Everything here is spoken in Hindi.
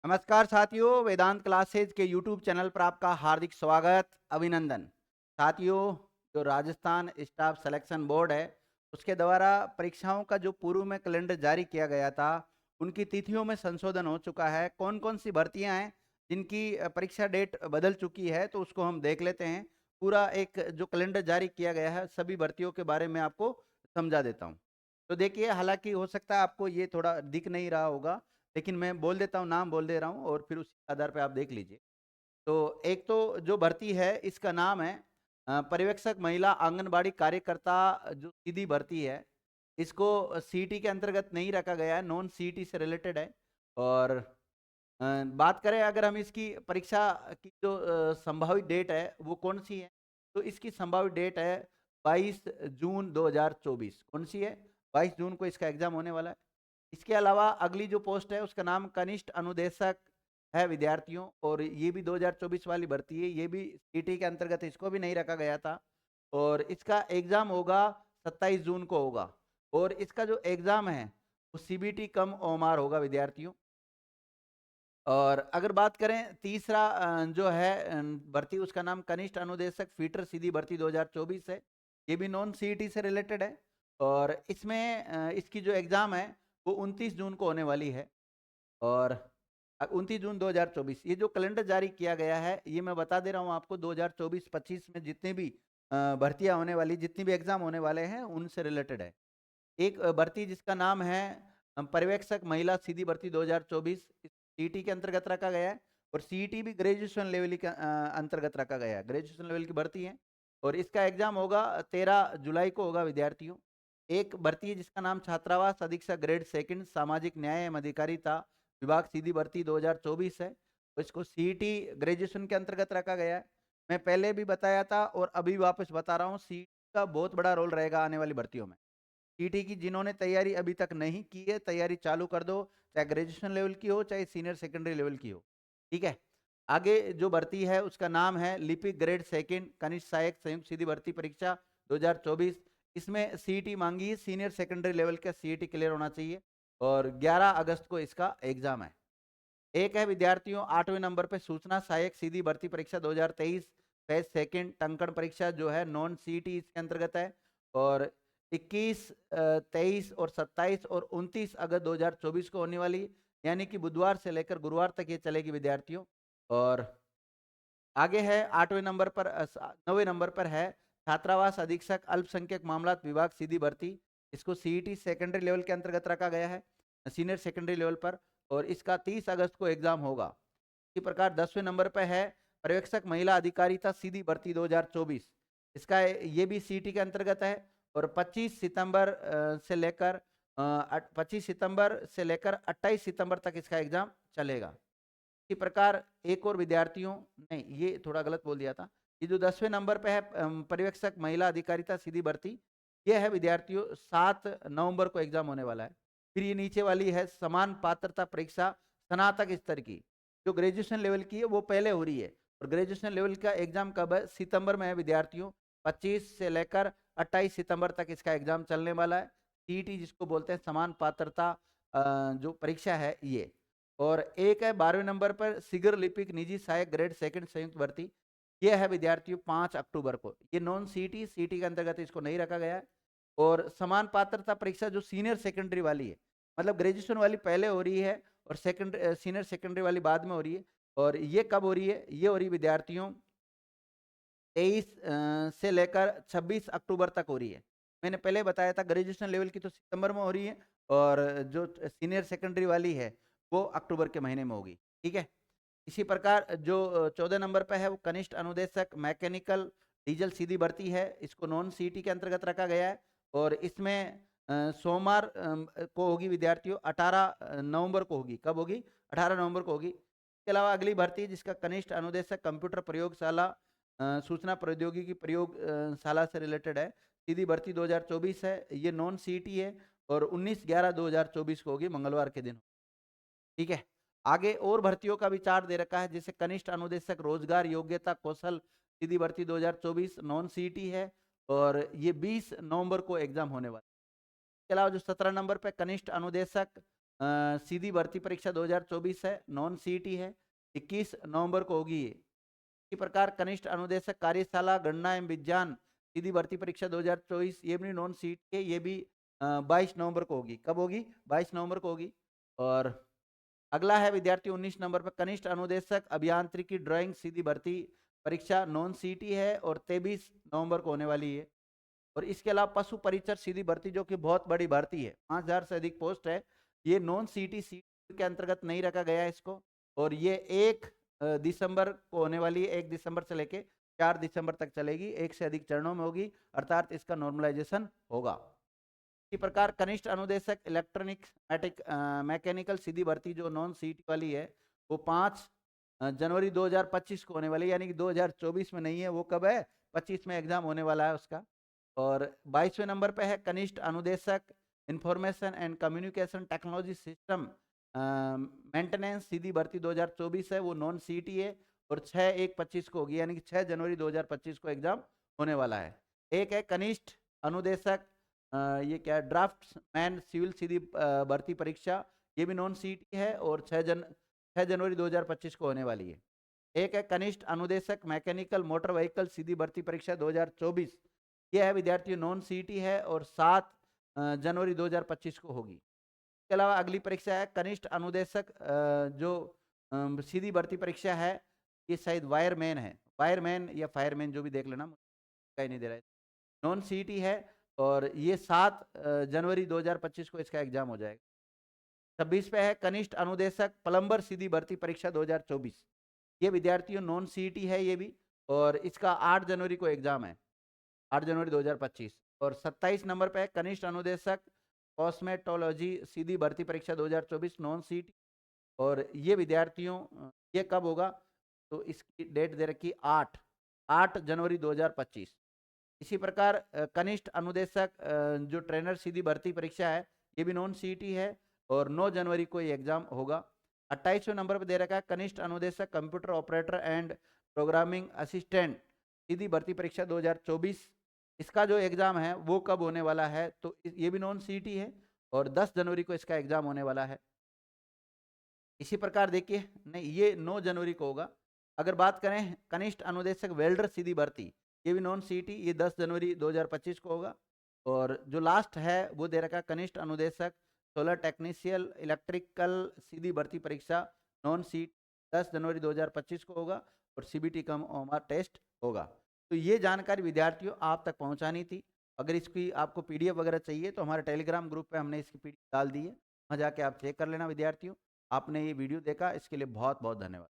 नमस्कार साथियों, वेदांत क्लासेज के यूट्यूब चैनल पर आपका हार्दिक स्वागत, अभिनंदन। साथियों, जो राजस्थान स्टाफ सिलेक्शन बोर्ड है, उसके द्वारा परीक्षाओं का जो पूर्व में कैलेंडर जारी किया गया था, उनकी तिथियों में संशोधन हो चुका है। कौन कौन सी भर्तियां हैं जिनकी परीक्षा डेट बदल चुकी है, तो उसको हम देख लेते हैं। पूरा एक जो कैलेंडर जारी किया गया है, सभी भर्तियों के बारे में आपको समझा देता हूँ। तो देखिए, हालांकि हो सकता है आपको ये थोड़ा दिख नहीं रहा होगा, लेकिन मैं बोल देता हूँ, नाम बोल दे रहा हूँ और फिर उसी आधार पे आप देख लीजिए। तो एक तो जो भर्ती है, इसका नाम है पर्यवेक्षक महिला आंगनबाड़ी कार्यकर्ता। जो सीधी भर्ती है, इसको सीईटी के अंतर्गत नहीं रखा गया है, नॉन सीईटी से रिलेटेड है। और बात करें अगर हम इसकी परीक्षा की जो संभावित डेट है वो कौन सी है, तो इसकी संभावित डेट है 22 जून 2024। कौन सी है? 22 जून को इसका एग्जाम होने वाला है। इसके अलावा अगली जो पोस्ट है उसका नाम कनिष्ठ अनुदेशक है विद्यार्थियों, और ये भी 2024 वाली भर्ती है। ये भी सीटी के अंतर्गत, इसको भी नहीं रखा गया था। और इसका एग्जाम होगा 27 जून को होगा। और इसका जो एग्जाम है वो सीबीटी कम ओमार होगा विद्यार्थियों। और अगर बात करें तीसरा जो है भर्ती, उसका नाम कनिष्ठ अनुदेशक फीटर सीधी भर्ती 2024 है। ये भी नॉन सीईटी से रिलेटेड है। और इसमें इसकी जो एग्जाम है वो 29 जून को होने वाली है। और 29 जून 2024, ये जो कैलेंडर जारी किया गया है, ये मैं बता दे रहा हूँ आपको, 2024-25 में जितने भी भर्तियां होने वाली, जितने भी एग्जाम होने वाले हैं, उनसे रिलेटेड है। एक भर्ती जिसका नाम है पर्यवेक्षक महिला सीधी भर्ती 2024, सीईटी के अंतर्गत रखा गया है। और सीईटी भी ग्रेजुएशन लेवल के अंतर्गत रखा गया है, ग्रेजुएशन लेवल की भर्ती है। और इसका एग्जाम होगा 13 जुलाई को होगा विद्यार्थियों। एक भर्ती है जिसका नाम छात्रावास अधीक्षक ग्रेड सेकंड सामाजिक न्याय एवं अधिकारिता विभाग सीधी भर्ती 2024 है। तो इसको सीईटी ग्रेजुएशन के अंतर्गत रखा गया है। मैं पहले भी बताया था और अभी वापस बता रहा हूँ, सीईटी का बहुत बड़ा रोल रहेगा आने वाली भर्तियों में। सीईटी की जिन्होंने तैयारी अभी तक नहीं की है, तैयारी चालू कर दो, चाहे ग्रेजुएशन लेवल की हो चाहे सीनियर सेकेंडरी लेवल की हो। ठीक है। आगे जो भर्ती है उसका नाम है लिपिक ग्रेड सेकंड कनिष्ठ सहायक संयुक्त सीधी भर्ती परीक्षा 2024। इसमें सीईटी मांगी है, सीनियर सेकेंडरी लेवल का सीईटी क्लियर होना चाहिए। और 11 अगस्त को इसका एग्जाम है। एक है विद्यार्थियों 8वें नंबर पे सूचना सहायक सीधी भर्ती परीक्षा 2023 फेज सेकंड टंकण परीक्षा, जो है नॉन सीईटी इसके अंतर्गत है। और 21, 23 और 27 और 29 अगस्त 2024 को होने वाली, यानी कि बुधवार से लेकर गुरुवार तक ये चलेगी विद्यार्थियों। और आगे है 8वें नंबर पर 9वें नंबर पर है छात्रावास अधीक्षक अल्पसंख्यक मामलात विभाग सीधी भर्ती। इसको सीईटी सेकेंडरी लेवल के अंतर्गत रखा गया है, सीनियर सेकेंडरी लेवल पर। और इसका 30 अगस्त को एग्जाम होगा। इसी प्रकार 10वें नंबर पर है पर्यवेक्षक महिला अधिकारिता सीधी भर्ती 2024। इसका ये भी सीईटी के अंतर्गत है। और 25 सितंबर से लेकर 25 सितंबर से लेकर 28 सितंबर तक इसका एग्जाम चलेगा। इसी प्रकार एक और विद्यार्थियों, नहीं ये थोड़ा गलत बोल दिया था। ये जो 10वें नंबर पे है पर्यवेक्षक महिला अधिकारिता सीधी भर्ती, ये है विद्यार्थियों 7 नवंबर को एग्जाम होने वाला है। फिर ये नीचे वाली है समान पात्रता परीक्षा स्नातक स्तर की, जो ग्रेजुएशन लेवल की है वो पहले हो रही है। और ग्रेजुएशन लेवल का एग्जाम कब है? सितंबर में है विद्यार्थियों। 25 से लेकर 28 सितंबर तक इसका एग्जाम चलने वाला है। सीईटी जिसको बोलते हैं समान पात्रता जो परीक्षा है ये। और एक है 12वें नंबर पर शिगर लिपिक निजी सहायक ग्रेड सेकंड संयुक्त भर्ती, ये है विद्यार्थियों 5 अक्टूबर को। ये नॉन सीईटी, सीईटी के अंतर्गत इसको नहीं रखा गया है। और समान पात्रता परीक्षा जो सीनियर सेकेंडरी वाली है, मतलब ग्रेजुएशन वाली पहले हो रही है और सीनियर सेकेंडरी वाली बाद में हो रही है। और ये कब हो रही है? ये हो रही है विद्यार्थियों 23 से लेकर 26 अक्टूबर तक हो रही है। मैंने पहले बताया था ग्रेजुएशन लेवल की तो सितंबर में हो रही है, और जो सीनियर सेकेंडरी वाली है वो अक्टूबर के महीने में होगी। ठीक है। इसी प्रकार जो 14 नंबर पे है वो कनिष्ठ अनुदेशक मैकेनिकल डीजल सीधी भर्ती है। इसको नॉन सीईटी के अंतर्गत रखा गया है। और इसमें सोमवार को होगी विद्यार्थियों, 18 नवंबर को होगी। कब होगी? 18 नवंबर को होगी। इसके अलावा अगली भर्ती है जिसका कनिष्ठ अनुदेशक कंप्यूटर प्रयोगशाला सूचना प्रौद्योगिकी प्रयोगशाला से रिलेटेड है, सीधी भर्ती 2024 है। ये नॉन सीईटी है और 19/11/2024 को होगी, मंगलवार के दिन। ठीक है। आगे और भर्तियों का विचार दे रखा है, जैसे कनिष्ठ अनुदेशक रोजगार योग्यता कौशल सीधी भर्ती 2024 नॉन सीईटी है। और ये 20 नवंबर को एग्जाम होने वाला है। इसके अलावा जो 17 नंबर पे कनिष्ठ अनुदेशक सीधी भर्ती परीक्षा 2024 है, नॉन सीईटी है, 21 नवंबर को होगी ये। इसी प्रकार कनिष्ठ अनुदेशक कार्यशाला गणना एवं विज्ञान सीधी भर्ती परीक्षा 2024, ये भी नॉन सीईटी है, ये भी 22 नवंबर को होगी। कब होगी? 22 नवंबर को होगी। और अगला है विद्यार्थी 19 नंबर पर कनिष्ठ अनुदेशक अभियांत्रिकी ड्राइंग सीधी भर्ती परीक्षा नॉन सीईटी है और 23 नवंबर को होने वाली है। और इसके अलावा पशु परिचर सीधी भर्ती जो कि बहुत बड़ी भर्ती है, 5000 से अधिक पोस्ट है, ये नॉन सीईटी सीट के अंतर्गत नहीं रखा गया है इसको। और ये 1 दिसंबर को होने वाली है, 1 दिसंबर से लेके 4 दिसंबर तक चलेगी, 1 से अधिक चरणों में होगी, अर्थात इसका नॉर्मलाइजेशन होगा। इसी प्रकार कनिष्ठ अनुदेशक इलेक्ट्रॉनिक्स मैकेनिकल सीधी भर्ती जो नॉन सीईटी वाली है, वो 5 जनवरी 2025 को होने वाली है, यानी कि 2024 में नहीं है, वो कब है? 25 में एग्जाम होने वाला है उसका। और 22वें नंबर पे है कनिष्ठ अनुदेशक information and communication technology system maintenance सीधी भर्ती 2024 है, वो नॉन सीईटी है और 6/1/25 को होगी, यानी कि 6 जनवरी 2025 को एग्जाम होने वाला है। एक है कनिष्ठ अनुदेशक ये क्या है, ड्राफ्ट्समैन सिविल सीधी भर्ती परीक्षा, ये भी नॉन सीईटी है और 6 जनवरी 2025 को होने वाली है। एक है कनिष्ठ अनुदेशक मैकेनिकल मोटर व्हीकल सीधी भर्ती परीक्षा 2024, यह है विद्यार्थियों नॉन सीईटी है और 7 जनवरी 2025 को होगी। इसके अलावा अगली परीक्षा है कनिष्ठ अनुदेशक जो सीधी भर्ती परीक्षा है, ये शायद वायरमैन है, वायरमैन या फायरमैन जो भी देख लेना, मुझे नहीं दे रहा है, नॉन सीईटी है और ये 7 जनवरी 2025 को इसका एग्जाम हो जाएगा। 26 पे है कनिष्ठ अनुदेशक प्लम्बर सीधी भर्ती परीक्षा 2024, ये विद्यार्थियों नॉन सीईटी है ये भी, और इसका 8 जनवरी को एग्जाम है, 8 जनवरी 2025। और 27 नंबर पे है कनिष्ठ अनुदेशक कॉस्मेटोलॉजी सीधी भर्ती परीक्षा 2024 नॉन सीईटी, और ये विद्यार्थियों ये कब होगा? तो इसकी डेट दे रखी 8 जनवरी 2025। इसी प्रकार कनिष्ठ अनुदेशक जो ट्रेनर सीधी भर्ती परीक्षा है, ये भी नॉन सीईटी है और 9 जनवरी को ये एग्जाम होगा। 28वें नंबर पर दे रखा है कनिष्ठ अनुदेशक computer operator and programming assistant सीधी भर्ती परीक्षा 2024, इसका जो एग्जाम है वो कब होने वाला है? तो ये भी नॉन सीईटी है और 10 जनवरी को इसका एग्जाम होने वाला है। इसी प्रकार देखिए, नहीं ये 9 जनवरी को होगा। अगर बात करें कनिष्ठ अनुदेशक वेल्डर सीधी भर्ती, ये भी नॉन सीईटी, ये 10 जनवरी 2025 को होगा। और जो लास्ट है वो दे रखा है कनिष्ठ अनुदेशक सोलर टेक्नीशियल इलेक्ट्रिकल सीधी भर्ती परीक्षा नॉन सीट 10 जनवरी 2025 को होगा और सीबीटी कम ओमआर टेस्ट होगा। तो ये जानकारी विद्यार्थियों आप तक पहुंचानी थी। अगर इसकी आपको पीडीएफ वगैरह चाहिए तो हमारे टेलीग्राम ग्रुप पे हमने इसकी पीडीएफ डाल दी है, वहाँ जाके आप चेक कर लेना विद्यार्थियों। आपने ये वीडियो देखा इसके लिए बहुत बहुत धन्यवाद।